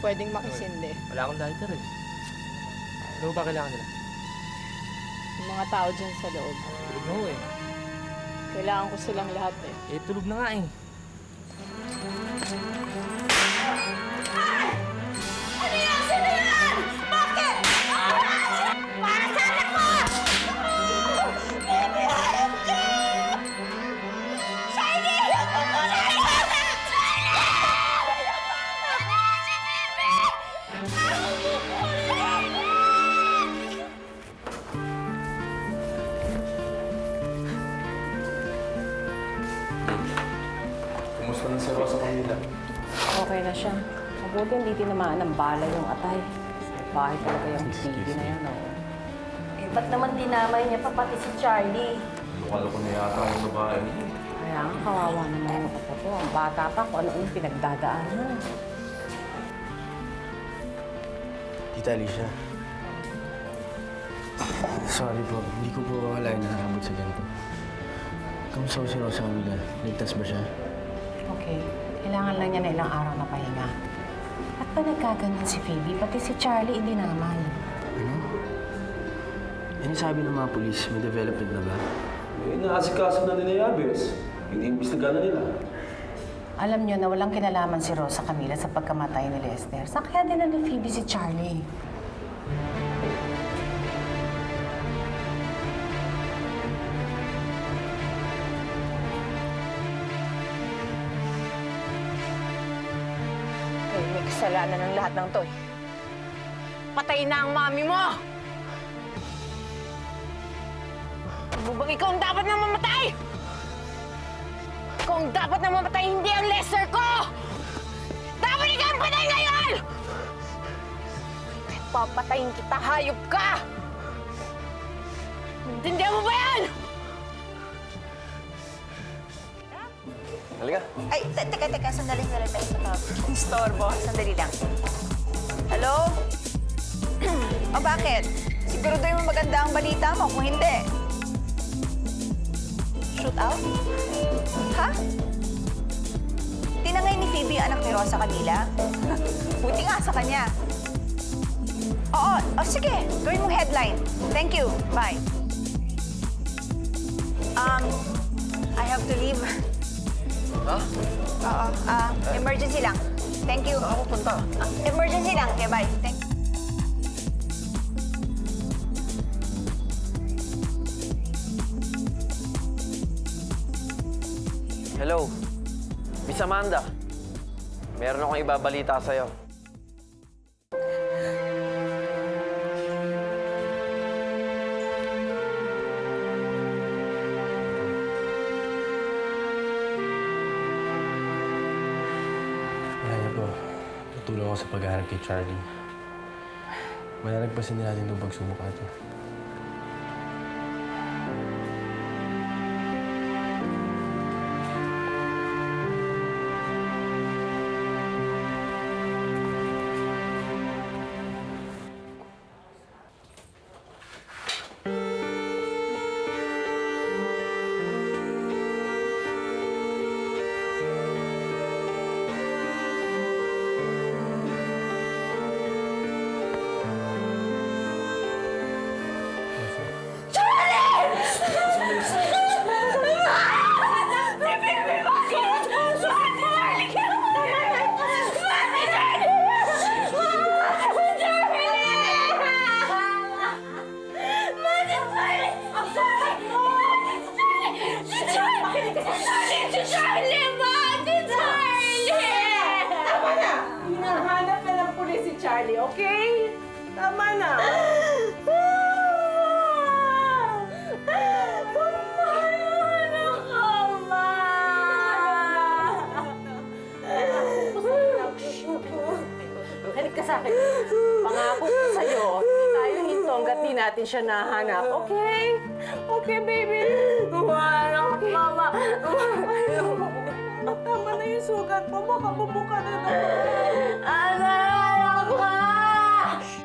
pwedeng makisindi. Wala akong lighter eh. Ano ba kailangan nila? Yung mga tao dyan sa loob. Tulog na ho eh. Kailangan ko silang lahat eh. Eh, tulog na nga eh. Ano yan? Sino yan? Bakit? Para sa anak ko! Baby, hayop ka! Shiny! Hayop mo na yun! Kumusta na si Rosa Camila? Okay na siya. Mabuti hindi tinamaan ng bala yung atay. Bakit talaga yung baby na yan, oh. Eh, ba't naman dinamay niya pa pati si Charlie? Lukalo na yata ang babae. Kaya nga, kawawa naman yung kapatid. Ang bata pa kung ano yung pinagdadaanan. Tita Alicia. Sorry po, hindi ko po akalain na nakabot sa ganito. Kamusta ko si Rosa Camila? Ligtas ba siya? Okay. Kailangan lang niya na ilang araw na pahinga. At ba nagkaganyan si Phoebe? Pati si Charlie hindi naman. Ano? Ano sabi ng mga pulis? May development na ba? Eh, naasikaso na nila yung Abes. Iniimbestigahan na nila. Alam niyo na walang kinalaman si Rosa Camila sa pagkamatay ni Lester. Sa kaya din na ni Phoebe si Charlie. Okay, may kasalanan ng lahat ng to eh. Patay na ang mami mo! Ano bang ikaw ang dapat na mamatay? Ikaw ang dapat na mamatay, hindi ang Lester ko! Dapat ikaw ang patay ngayon! Papatayin kita, hayop ka! Intindihan mo ba yan? Halika. Ay, teka, sandali tayo sa tawag. Istorbo, sandali lang. Hello? O bakit? Siguro daw yung maganda ang balita mo, kung hindi. Shoot out? Ha? Tinangay ni Phoebe ang anak ni Rosa Camila? Buti nga sa kanya. Oo, sige. Gawin mong headline. Thank you. Bye. I have to leave. Ha? Oo, emergency lang. Thank you. Ako punta. Emergency lang. Okay, bye. Thank you. Hello, Miss Amanda. Meron akong ibabalita sa'yo. Wala niya po. Tutulong ako sa paghahanap kay Charlie. Malalagpasin nila natin itong pagsubok ito. Hinahanap na ng pulis si Charlie, okay? Tama na. Halik ka sa akin. Pangako ko sa'yo, hindi tayo hinto hanggat di natin siya nahanap, okay? Okay, baby? Okay. Mama. Tama na yung sugat mo. Baka bumuka na naman.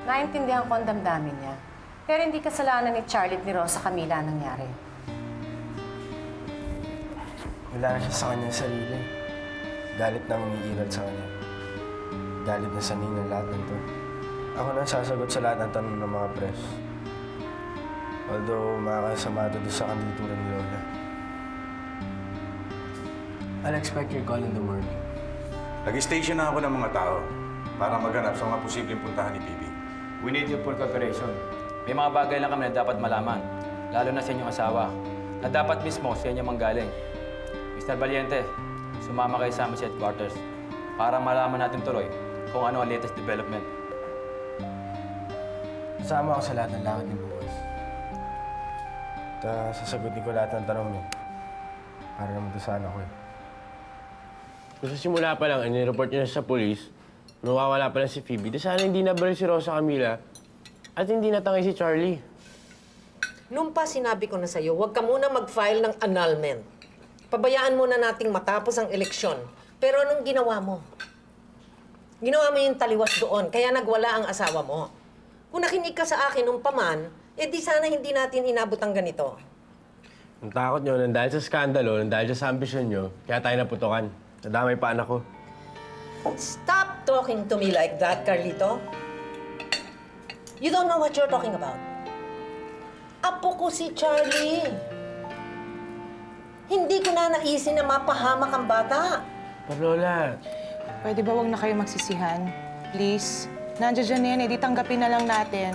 Naintindihan ko ang damdamin niya. Pero hindi kasalanan ni Charlie at ni Rosa Camila ang nangyari. Wala na siya sa kanyang sarili. Galit na umiiral sa kanya. galit na sanay ng lahat ng to. Ako na sasagot sa lahat ng tanong ng mga press. Although makakasama to doon sa kandituran ni Lola. I'll expect your call in the morning. Nag-station na ako ng mga tao para maghanap sa mga posibleng puntahan ni Bibi. We need your full cooperation. May mga bagay lang kami na dapat malaman, lalo na sa inyong asawa, na dapat mismo sa inyo manggaling. Mr. Valiente, sumama kayo sa amin sa headquarters para malaman natin tuloy kung ano ang latest development. Kasama ako sa lahat ng lakad ni Bukas. At sasagutin ko lahat ng tanong niyo. Para naman to sana ko eh. Kung sa simula pa lang, inireport niya na sa polis, nawawala pa lang si Phoebe, di sana hindi nabaril si Rosa Camila at hindi natangay si Charlie. Noon pa sinabi ko na sa'yo, huwag ka muna mag-file ng annulment. Pabayaan muna nating matapos ang eleksyon. Pero anong ginawa mo? Ginawa mo yung taliwas doon, kaya nagwala ang asawa mo. Kung nakinig ka sa akin nung paman, di sana hindi natin inabot ang ganito. Ang takot niyo, nang dahil sa skandalo, nang dahil sa ambisyon niyo, kaya tayo naputukan. Nadamay pa anak ko. Stop talking to me like that, Carlito. You don't know what you're talking about. Apo ko si Charlie. Hindi ko na naisin na mapahamak ang bata. Pero Lola, Pwede ba wag na kayo magsisihan? Please. Nandiyan dyan yan eh. Di tanggapin na lang natin.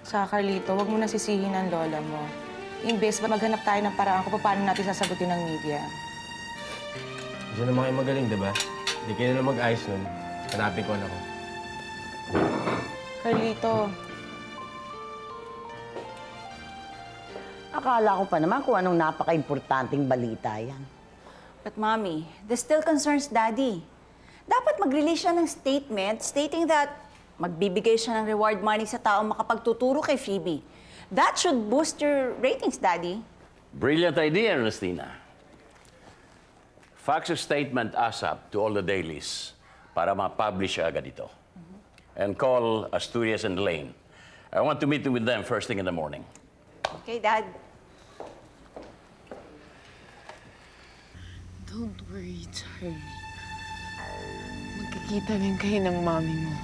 Sa Carlito, wag mo na sisihin ang lola mo. Imbes, maghanap tayo ng paraan kung paano natin sasagutin ng media. hindi naman kayo magaling, di ba? Hindi kayo na mag-ayos nun. Hanapin ko anak ko. Carlito, Akala ko pa naman kung anong napaka-importanting balita yan. But Mommy, this still concerns Daddy. Dapat mag-release siya ng statement stating that magbibigay siya ng reward money sa taong makapagtuturo kay Phoebe. That should boost your ratings, Daddy. Brilliant idea, Ernestina. Fax a statement ASAP to all the dailies para ma-publish agad ito. And call Asturias and Lane. I want to meet with them first thing in the morning. Okay, Dad. Don't worry, Charlie. Magkikita din kayo ng mami mo.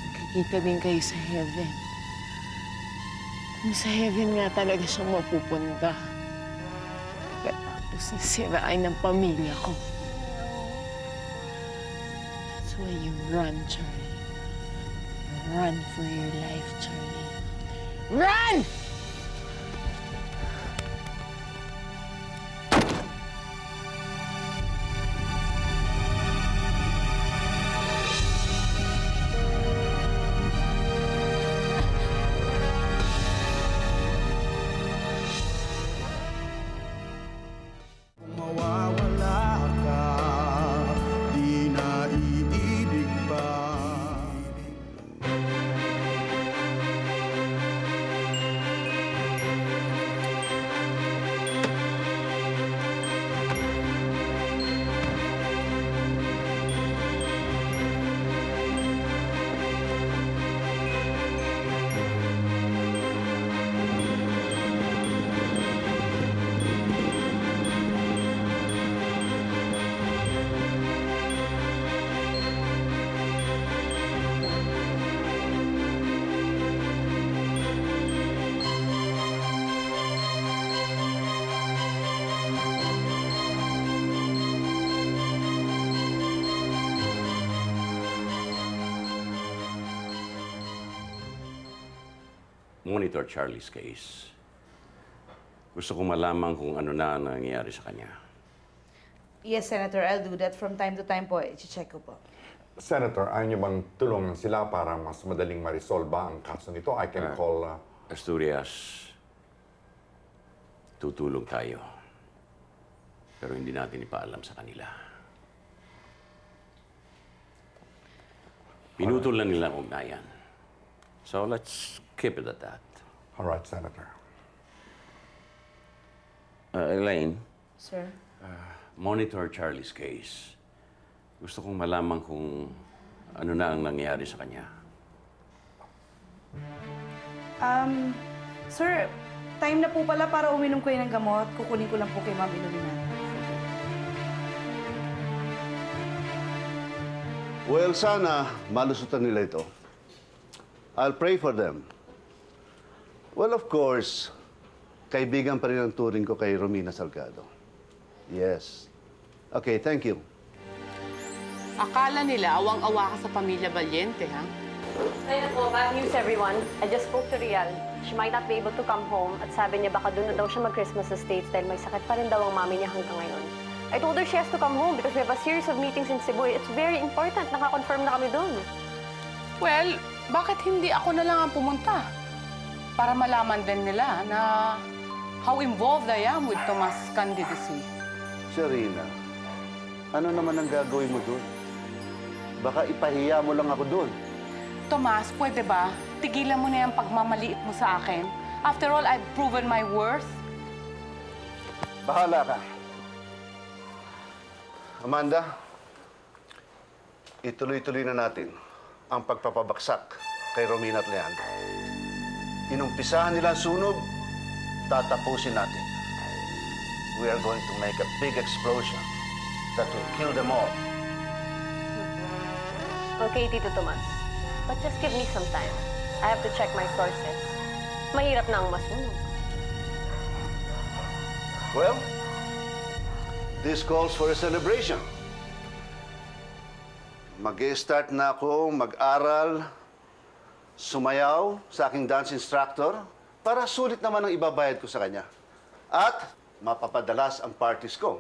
Magkikita din kayo sa heaven. Kung sa heaven nga talaga siyang mapupunta. Pagkatapos nasirain ng pamilya ko. That's why you run, Charlie. Run for your life, Charlie. Run! Monitor Charlie's case. Gusto kong malaman kung ano na ang nangyayari sa kanya. Yes, Senator. I'll do that from time to time po. I-check ko po. Senator, ayaw niyo bang tulungan sila para mas madaling marisolba ang kaso nito? I can call... Asturias, tutulong tayo. Pero hindi natin ipaalam sa kanila. Pinutol lang nila ang ugnayan. So let's keep it at that. All right, Senator. Elaine, Sir? monitor Charlie's case. Gusto kong malaman kung ano na ang nangyari sa kanya. Sir, time na po pala para uminom ko ng gamot. Kukunin ko lang po kay Ma'am Ilumina. Well, sana malusutan nila ito. I'll pray for them. Well, of course, kaibigan pa rin ang turing ko kay Romina Salgado. Yes. Okay, thank you. Akala nila awang-awa ka sa pamilya Valiente, ha? Ay, nako, bad news everyone. I just spoke to Rial. She might not be able to come home at sabi niya baka doon na daw siya mag-Christmas sa States dahil may sakit pa rin daw ang mami niya hanggang ngayon. I told her she has to come home because we have a series of meetings in Cebu. It's very important. Naka-confirm na kami doon. Well, bakit hindi ako na lang ang pumunta? Para malaman din nila na how involved I am with Tomas' candidacy. Serena, ano naman ang gagawin mo doon? Baka ipahiya mo lang ako doon. Tomas, pwede ba? Tigilan mo na yung pagmamaliit mo sa akin. After all, I've proven my worth. Bahala ka. Amanda, ituloy-tuloy na natin ang pagpapabaksak kay Romina at Leandro. Inumpisahan nila ang sunog, tatapusin natin. We are going to make a big explosion that will kill them all. Okay, Tito Tomas. But just give me some time. I have to check my sources. Mahirap na ang masunog. Well, this calls for a celebration. Mag-start na ako mag-aral, sumayaw sa aking dance instructor para sulit naman ang ibabayad ko sa kanya. At mapapadalas ang parties ko.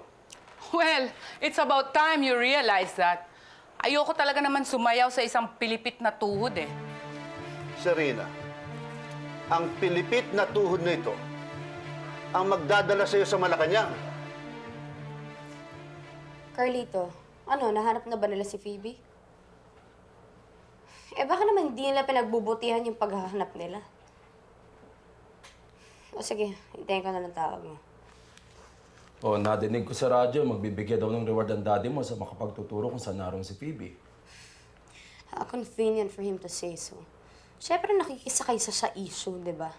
Well, it's about time you realize that. Ayoko talaga naman sumayaw sa isang pilipit na tuhod eh. Serena, ang pilipit na tuhod na ito ang magdadala sa iyo sa Malacanang. Carlito, ano, nahanap na ba nila si Phoebe? Eh baka naman hindi nila pinagbubutihan yung paghahanap nila. O sige, hintayin ko na lang tawag mo. Oh, nadinig ko sa radyo, magbibigay daw ng reward ang daddy mo sa makapagtuturo kung saan naroon si Phoebe. How convenient for him to say so. Siyempre nakikisakay sa issue, di ba?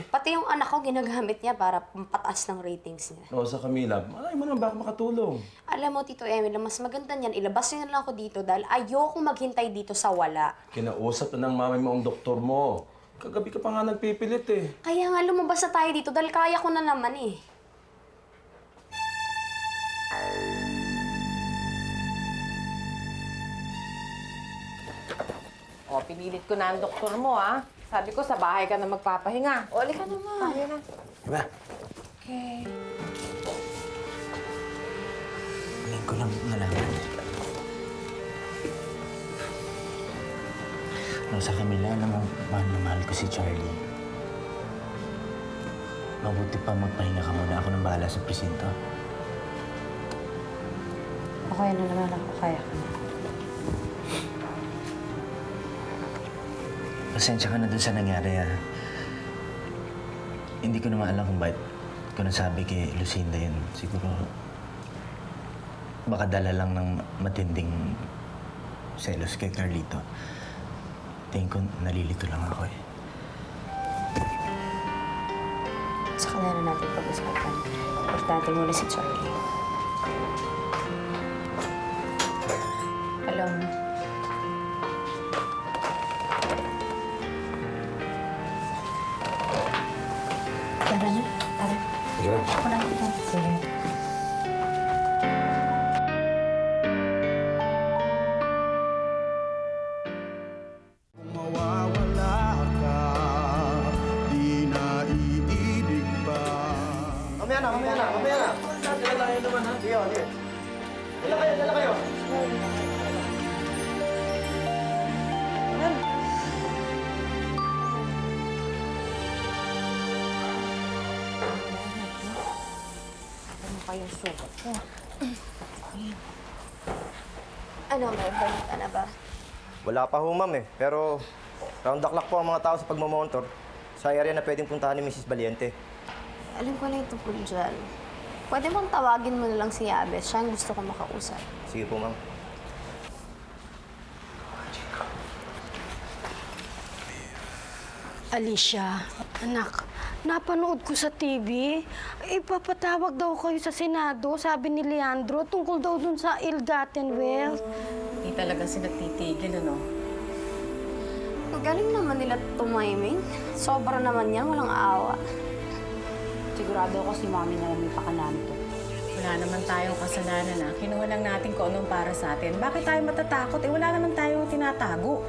Pati yung anak ko, ginagamit niya para pampataas ng ratings niya. Oo, sa Camila, malay mo naman baka makatulong. Alam mo, Tito Emil, ang mas maganda niyan, ilabas niyo na lang ako dito dahil ayokong maghintay dito sa wala. Kinausap na ng mami mo ang doktor mo. Kagabi ka pa nga nagpipilit eh. Kaya nga lumabas na tayo dito dahil kaya ko na naman eh. O, pinilit ko na ang doktor mo, ha? Sabi ko, sa bahay ka na magpapahinga. O, ka naman. Tayo na. Diba? Okay. Ngayon ko lang nalaman. Sa Camila, alam mo, mahal na mahal ko si Charlie. Mabuti pa magpahinga ka muna. Ako nang bahala sa presinto. Okay na naman ako, kaya ka na. Pasensya ka na dun sa nangyari, ha? Hindi ko naman alam kung bakit ko nasabi kay Lucinda yun. Siguro, baka dala lang ng matinding selos kay Carlito. Tingin ko, nalilito lang ako, eh. Sa kanila natin pag-usapan. Importante muna si Charlie. Alam mo, tara na. Tara. Ako na kita. Sige. Mamaya na. Dala kayo naman, ha? Sige. Dala kayo. Ano kayong sugat ko? Ano, may balita na ba? Wala pa ho, ma'am eh. Pero round the clock po ang mga tao sa pagmamonitor sa area na pwedeng puntahan ni Mrs. Valiente. Alam ko na ito po dyan. Pwede mong tawagin mo na lang si Abes. Siya ang gusto ko makausap. Sige po, ma'am. Alicia, anak, Napanood ko sa TV. Ipapatawag daw kayo sa Senado, sabi ni Leandro, tungkol daw dun sa ill-gotten wealth. Hindi talaga sila titigil, ano? Galing naman nila tumiming. Sobra naman yan, walang awa. Sigurado ako si Mami na lang may pakanan to. Wala naman tayong kasalanan, ah. Kinuha lang natin kung anong para sa atin. Bakit tayo matatakot? Eh, wala naman tayong tinatago.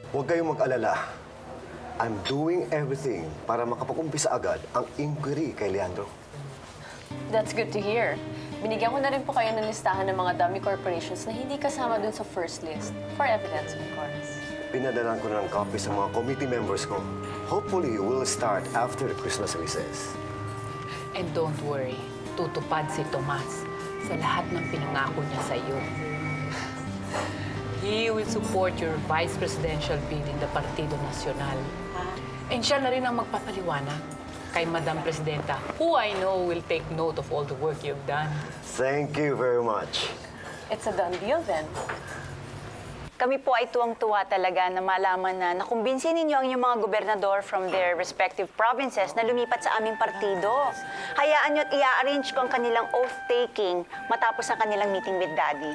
Huwag kayong mag-alala. I'm doing everything para makapag-umpisa agad ang inquiry kay Leandro. That's good to hear. Binigyan ko na rin po kayo ng listahan ng mga dummy corporations na hindi kasama dun sa first list. For evidence, of course. Pinadalan ko na ng copy sa mga committee members ko. Hopefully, we'll start after the Christmas recess. And don't worry, tutupad si Tomas sa lahat ng pinangako niya sa iyo. He will support your vice presidential bid in the Partido Nacional. And siya na rin ang magpapaliwanag kay Madam Presidenta, who I know will take note of all the work you've done. Thank you very much. It's a done deal then. Kami po ay tuwang-tuwa talaga na malaman na nakumbinsin ninyo ang inyong mga gobernador from their respective provinces na lumipat sa aming partido. Hayaan nyo at i-arrange ko ang kanilang oath-taking matapos ang kanilang meeting with Daddy.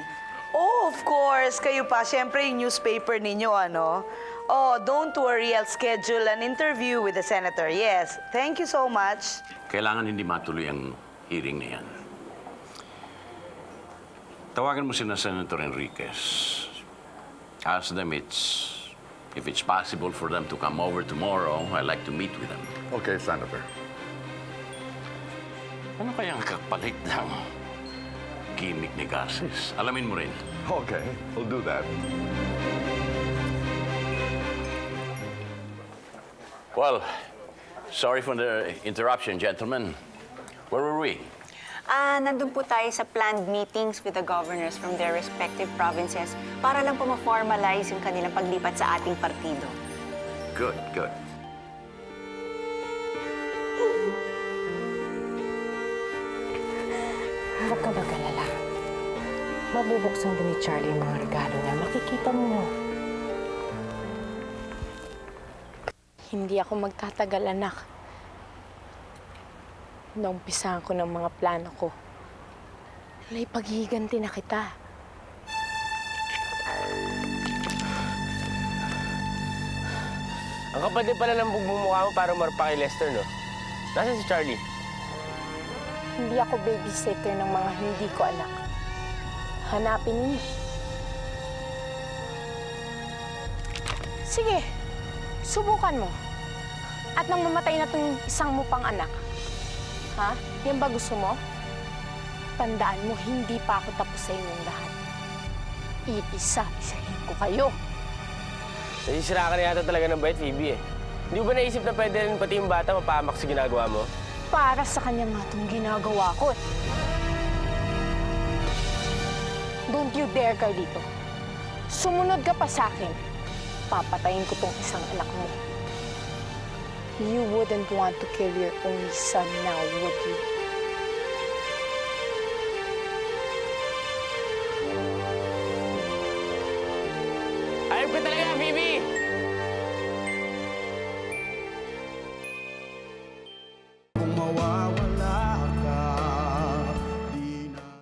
Oh, of course. Kayo pa. Siyempre, yung newspaper ninyo, ano? Oh, don't worry. I'll schedule an interview with the senator. Yes. Thank you so much. Kailangan hindi matuloy ang hearing na yan. Tawagan mo sina Senator Enriquez. Ask them if it's possible for them to come over tomorrow. I'd like to meet with them. Okay, Senator. Ano kaya ang kapalit ng gimmick ni Garces? Alamin mo rin. Okay, we'll do that. Well, sorry for the interruption, gentlemen. Where were we? Nandun po tayo sa planned meetings with the governors from their respective provinces para lang po ma-formalize yung kanilang paglipat sa ating partido. Good, good. Huwag ka mag-alala. Mabubuksan din ni Charlie yung mga regalo niya. Makikita mo. Hindi ako magtatagal, anak. Naumpisahan ko ng mga plano ko. Naipaghihiganti na kita. Ang kapal din pala ng bugmumukha mo para marpa kay Lester, no? Nasaan si Charlie? Hindi ako babysitter ng mga hindi ko anak. Hanapin niyo. Sige, subukan mo. At nang mamatay na itong isang mo pang anak, ha? Yan ba gusto mo? Tandaan mo, hindi pa ako tapos sa inyong lahat. Iisa-isahin ko kayo. Nasisira ka na yata talaga ng bait, Phoebe, eh. Hindi mo ba naisip na pwede rin pati yung bata mapahamak sa ginagawa mo? Para sa kanya nga itong ginagawa ko. Don't you dare, Carlito. Sumunod ka pa sa akin. Papatayin ko tong isang anak mo. You wouldn't want to kill your only son now, would you?